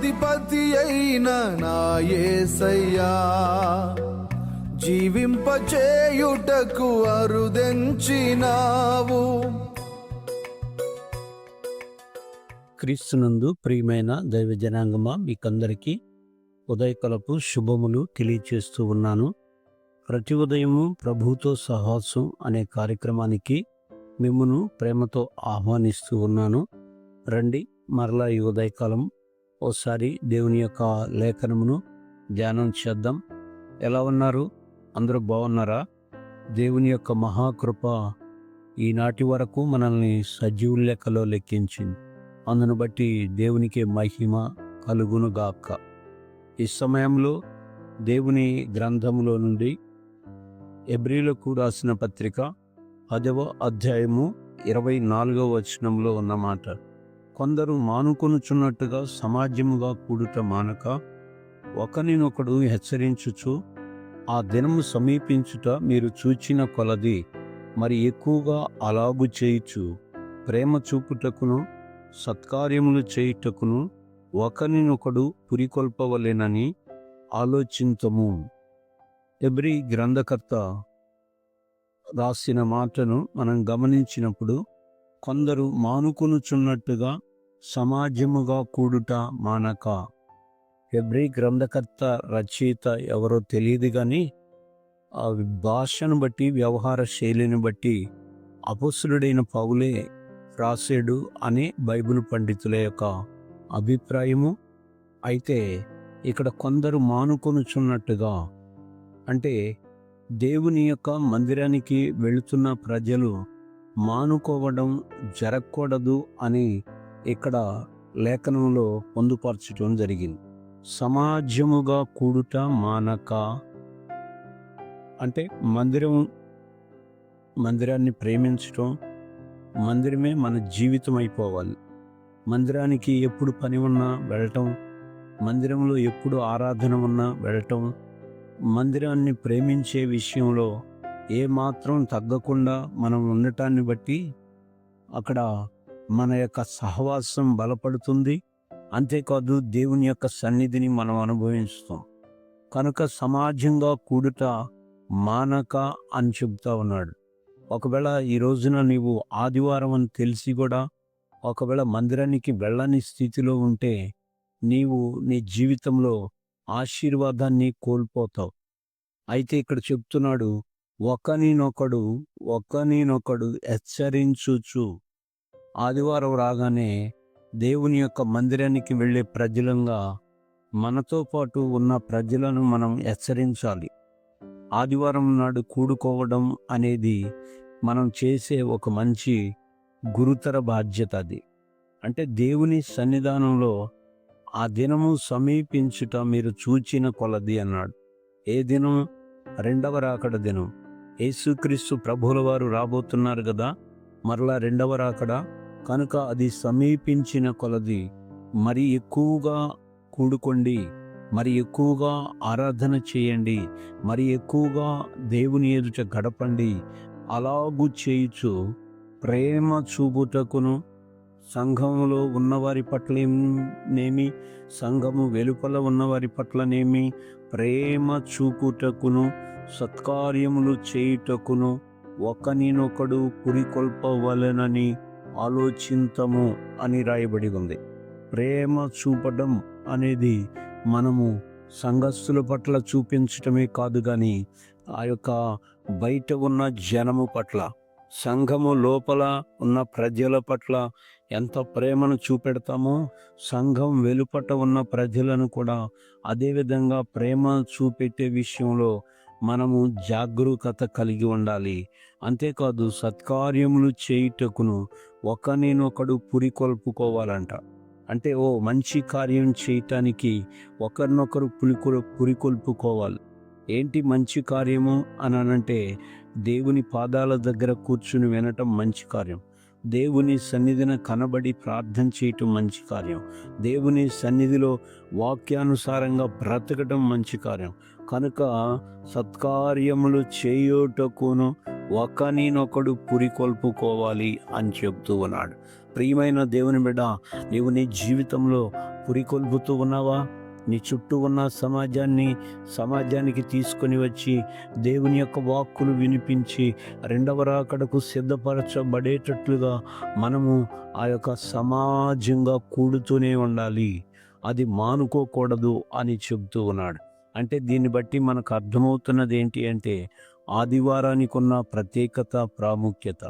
అధిపతి అయిన నా యేసయ్యా, జీవింపచేయుటకు అరుదెంచినావు. క్రీస్తునందు ప్రియమైన దైవ జనాంగమా, మీకందరికీ ఉదయకాలపు శుభములు తెలియచేస్తూ ఉన్నాను. ప్రతి ఉదయము ప్రభువుతో సహవాసం అనే కార్యక్రమానికి మిమ్మును ప్రేమతో ఆహ్వానిస్తూ ఉన్నాను. రండి, మరలా ఈ ఉదయకాలం ఓసారి దేవుని యొక్క లేఖనమును ధ్యానం చేద్దాం. ఎలా ఉన్నారు? అందరూ బాగున్నారా? దేవుని యొక్క మహాకృప ఈనాటి వరకు మనల్ని సజీవుల లెక్కలో లెక్కించింది. అందును బట్టి దేవునికి మహిమ కలుగునుగాక. ఈ సమయంలో దేవుని గ్రంథములో నుండి హెబ్రీయులకు రాసిన పత్రిక 10వ అధ్యాయము 24వ వచనంలో ఉన్నమాట. కొందరు మానుకొనుచున్నట్టుగా సమాజముగా కూడుట మానక ఒకరినొకడు హెచ్చరించుచు, ఆ దినము సమీపించుట మీరు చూచిన కొలది మరి ఎక్కువగా అలాగు చేయుచు, ప్రేమ చూపుటకును సత్కార్యములు చేయుటకును ఒకరినొకడు పురికొల్పవలెనని ఆలోచింతము. హెబ్రీ గ్రంథకర్త రాసిన మాటను మనం గమనించినప్పుడు, కొందరు మానుకొనుచున్నట్టుగా సమాజముగా కూడుట మానక. హెబ్రీ గ్రంథకర్త రచయిత ఎవరో తెలియదు కానీ ఆ భాషను బట్టి, వ్యవహార శైలిని బట్టి అపొస్తలుడైన పౌలే రాసేడు అని బైబిల్ పండితుల యొక్క అభిప్రాయము. అయితే ఇక్కడ కొందరు మానుకొనుచున్నట్టుగా అంటే దేవుని యొక్క మందిరానికి వెళుతున్న ప్రజలు మానుకోవడం జరగకూడదు అని ఇక్కడ లేఖనంలో పొందుపరచడం జరిగింది. సమాజముగా కూడుట మానక అంటే మందిరాన్ని ప్రేమించటం, మందిరమే మన జీవితం అయిపోవాలి. మందిరానికి ఎప్పుడు పని ఉన్నా వెళ్ళటం, మందిరంలో ఎప్పుడు ఆరాధన ఉన్నా వెళ్ళటం, మందిరాన్ని ప్రేమించే విషయంలో ఏమాత్రం తగ్గకుండా మనం ఉండటాన్ని బట్టి అక్కడ మన యొక్క సహవాసం బలపడుతుంది. అంతేకాదు, దేవుని యొక్క సన్నిధిని మనం అనుభవిస్తాం. కనుక సమాజంగా కూడుట మానక అని చెబుతా ఉన్నాడు. ఒకవేళ ఈ రోజున నీవు ఆదివారం అని తెలిసి కూడా ఒకవేళ మందిరానికి వెళ్ళని స్థితిలో ఉంటే నీవు నీ జీవితంలో ఆశీర్వాదాన్ని కోల్పోతావు. అయితే ఇక్కడ చెప్తున్నాడు, ఒకనినొకడు హెచ్చరించుచు. ఆదివారం రాగానే దేవుని యొక్క మందిరానికి వెళ్ళే ప్రజలంగా మనతో పాటు ఉన్న ప్రజలను మనం హెచ్చరించాలి. ఆదివారం నాడు కూడుకోవడం అనేది మనం చేసే ఒక మంచి గురుతర బాధ్యత. అది అంటే దేవుని సన్నిధానంలో ఆ దినము సమీపించుట మీరు చూచిన కొలది అన్నాడు. ఏ దినం? రెండవ రాకడ దినం. యేసుక్రీస్తు ప్రభువుల వారు రాబోతున్నారు కదా, మరలా రెండవ రాకడ. కనుక అది సమీపించిన కొలది మరి ఎక్కువగా కూడుకోండి, మరి ఎక్కువగా ఆరాధన చేయండి, మరి ఎక్కువగా దేవుని ఎదుట గడపండి. అలాగూ చేయుచు ప్రేమ చూపుటకును, సంఘములో ఉన్నవారి పట్లనేమి, సంఘము వెలుపల ఉన్నవారి పట్లనేమి ప్రేమ చూపుటకును, సత్కార్యములు చేయుటకును ఒకనినొకడు పురికొల్పవలెనని ఆలోచింతము అని రాయబడి ఉంది. ప్రేమ చూపడం అనేది మనము సంఘస్థుల పట్ల చూపించటమే కాదు కానీ ఆ యొక్క బయట ఉన్న జనము పట్ల, సంఘము లోపల ఉన్న ప్రజల పట్ల ఎంత ప్రేమను చూపెడతామో సంఘం వెలుపట ఉన్న ప్రజలను కూడా అదేవిధంగా ప్రేమ చూపెట్టే విషయంలో మనము జాగరూకత కలిగి ఉండాలి. అంతేకాదు, సత్కార్యములు చేయుటకును ఒకరినొకడు పురికొల్పుకోవాలంట. అంటే మంచి కార్యం చేయటానికి ఒకరినొకరు పురికొల్పుకోవాలి. ఏంటి మంచి కార్యము అని అంటే, దేవుని పాదాల దగ్గర కూర్చుని వినటం మంచి కార్యం. దేవుని సన్నిధిన కనబడి ప్రార్థన చేయటం మంచి కార్యం. దేవుని సన్నిధిలో వాక్యానుసారంగా బ్రతకటం మంచి కార్యం. కనుక సత్కార్యములు చేయుటకును ఒకరినొకడు పురికొల్పుకోవాలి అని చెప్తూ ఉన్నాడు. ప్రియమైన దేవుని బిడ్డ, నీవు నీ జీవితంలో పురికొల్పుతూ ఉన్నావా? నీ చుట్టూ ఉన్న సమాజానికి తీసుకొని వచ్చి దేవుని యొక్క వాక్కులు వినిపించి రెండవ రాకడకు సిద్ధపరచబడేటట్లుగా మనము ఆ యొక్క సమాజంగా కూడుతూనే ఉండాలి. అది మానుకోకూడదు అని చెబుతూ ఉన్నాడు. అంటే దీన్ని బట్టి మనకు అర్థమవుతున్నది ఏంటి అంటే ఆదివారానికి ఉన్న ప్రత్యేకత, ప్రాముఖ్యత.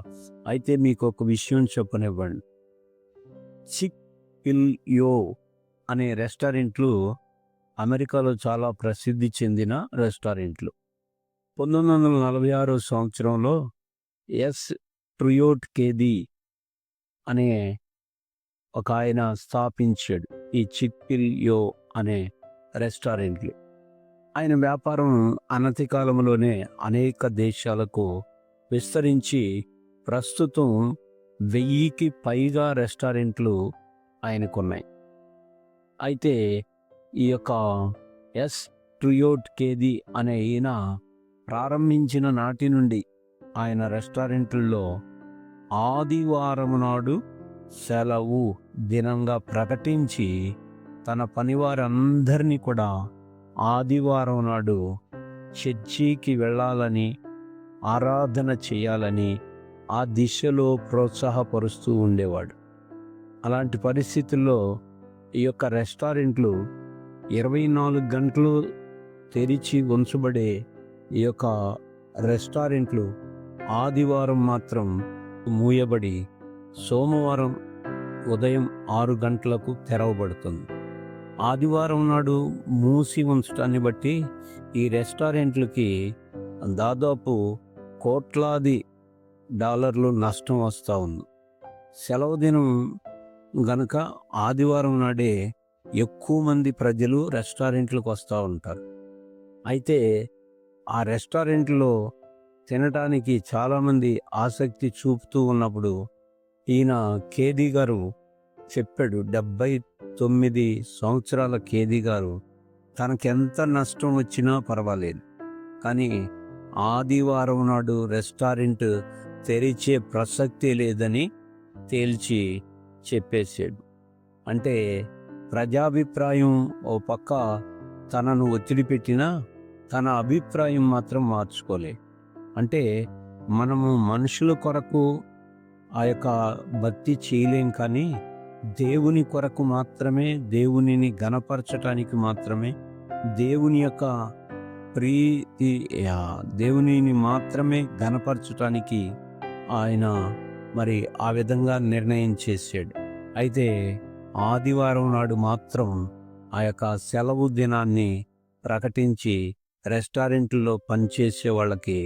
అయితే మీకు ఒక విషయం చెప్పనివ్వండి. చిక్ పిల్ యో అనే రెస్టారెంట్లు అమెరికాలో చాలా ప్రసిద్ధి చెందిన రెస్టారెంట్లు. 1946 సంవత్సరంలో ఎస్ ట్రుయోట్ కేది అనే ఒక ఆయన స్థాపించాడు ఈ చిక్ పిల్ యో అనే రెస్టారెంట్లు. ఆయన వ్యాపారం అనతి కాలంలోనే అనేక దేశాలకు విస్తరించి ప్రస్తుతం 1000కి పైగా రెస్టారెంట్లు ఆయనకున్నాయి. అయితే ఈ యొక్క ఎస్ ట్రుయోట్ కేది అనే ఈయన ప్రారంభించిన నాటి నుండి ఆయన రెస్టారెంట్లలో ఆదివారం నాడు సెలవు దినంగా ప్రకటించి తన పనివారందరినీ కూడా ఆదివారం నాడు చర్చికి వెళ్ళాలని, ఆరాధన చేయాలని ఆ దిశలో ప్రోత్సాహపరుస్తూ ఉండేవాడు. అలాంటి పరిస్థితుల్లో ఈ యొక్క రెస్టారెంట్లు 24 గంటలు తెరిచి ఉంచబడే ఈ యొక్క రెస్టారెంట్లు ఆదివారం మాత్రం మూయబడి సోమవారం ఉదయం 6 గంటలకు తెరవబడుతుంది. ఆదివారం నాడు మూసి ఉంచడాన్ని బట్టి ఈ రెస్టారెంట్లకి దాదాపు కోట్లాది డాలర్లు నష్టం వస్తూ ఉంది. సెలవు దినం గనుక ఆదివారం నాడే ఎక్కువ మంది ప్రజలు రెస్టారెంట్లకు వస్తూ ఉంటారు. అయితే ఆ రెస్టారెంట్లో తినడానికి చాలామంది ఆసక్తి చూపుతూ ఉన్నప్పుడు ఈయన కేది గారు చెప్పాడు, 79 సంవత్సరాల కేది గారు తనకెంత నష్టం వచ్చినా పర్వాలేదు, కానీ ఆదివారం నాడు రెస్టారెంట్ తెరిచే ప్రసక్తి లేదని తేల్చి చెప్పేశాడు. అంటే ప్రజాభిప్రాయం ఓ పక్క తనను ఒత్తిడి పెట్టినా తన అభిప్రాయం మాత్రం మార్చుకోలే. అంటే మనము మనుషుల కొరకు ఆ యొక్క భక్తి చేయలేం, కానీ దేవుని కొరకు మాత్రమే, దేవునిని ఘనపరచటానికి మాత్రమే, దేవుని యొక్క దేవునిని మాత్రమే ఘనపరచటానికి ఆయన మరి ఆ విధంగా నిర్ణయం చేశాడు. అయితే ఆదివారం నాడు మాత్రం ఆ యొక్క సెలవు దినాన్ని ప్రకటించి రెస్టారెంట్లో పనిచేసే వాళ్ళకి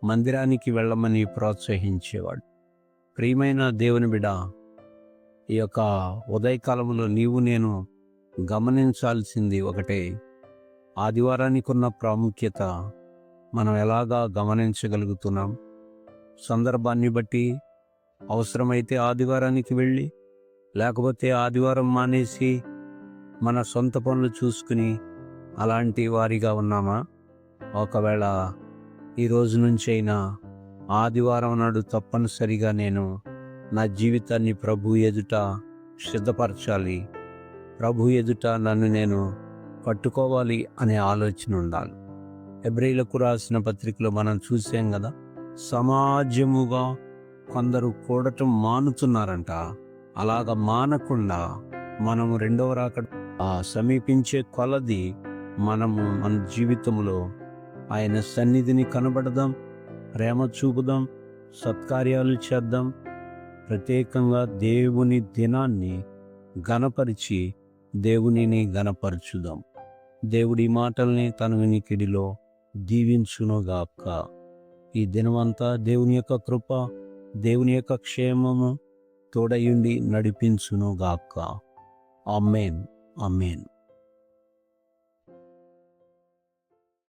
మందిరానికి వెళ్ళమని ప్రోత్సహించేవాడు. ప్రియమైన దేవుని బిడ్డ, ఈ యొక్క ఉదయకాలంలో నీవు నేను గమనించాల్సింది ఒకటే. ఆదివారానికి ఉన్న ప్రాముఖ్యత మనం ఎలాగా గమనించగలుగుతున్నాం? సందర్భాన్ని బట్టి అవసరమైతే ఆదివారానికి వెళ్ళి, లేకపోతే ఆదివారం మానేసి మన సొంత పనులు చూసుకుని అలాంటి వారిగా ఉన్నామా? ఒకవేళ ఈ రోజు నుంచైనా ఆదివారం నాడు తప్పనిసరిగా నేను నా జీవితాన్ని ప్రభు ఎదుట సిద్ధపరచాలి, ప్రభు ఎదుట నన్ను నేను పట్టుకోవాలి అనే ఆలోచన ఉండాలి. హెబ్రీయులకు రాసిన పత్రికలో మనం చూసాం కదా, సమాజముగా కొందరు కూడటం మానుతున్నారంట. అలాగ మానకుండా మనము రెండవ రాకడ సమీపించే కొలది మనము మన జీవితంలో ఆయన సన్నిధిని కనబడదాం, ప్రేమ చూపుదాం, సత్కార్యాలు చేద్దాం. ప్రత్యేకంగా దేవుని దినాన్ని ఘనపరిచి దేవునిని ఘనపరచుదాం. దేవుడి మాటల్ని తన వినికిడిలో దీవించునుగాక. ఈ దినమంతా దేవుని యొక్క కృప, దేవుని యొక్క క్షేమము తోడయుండి నడిపించునుగాక. ఆమేన్, ఆమేన్.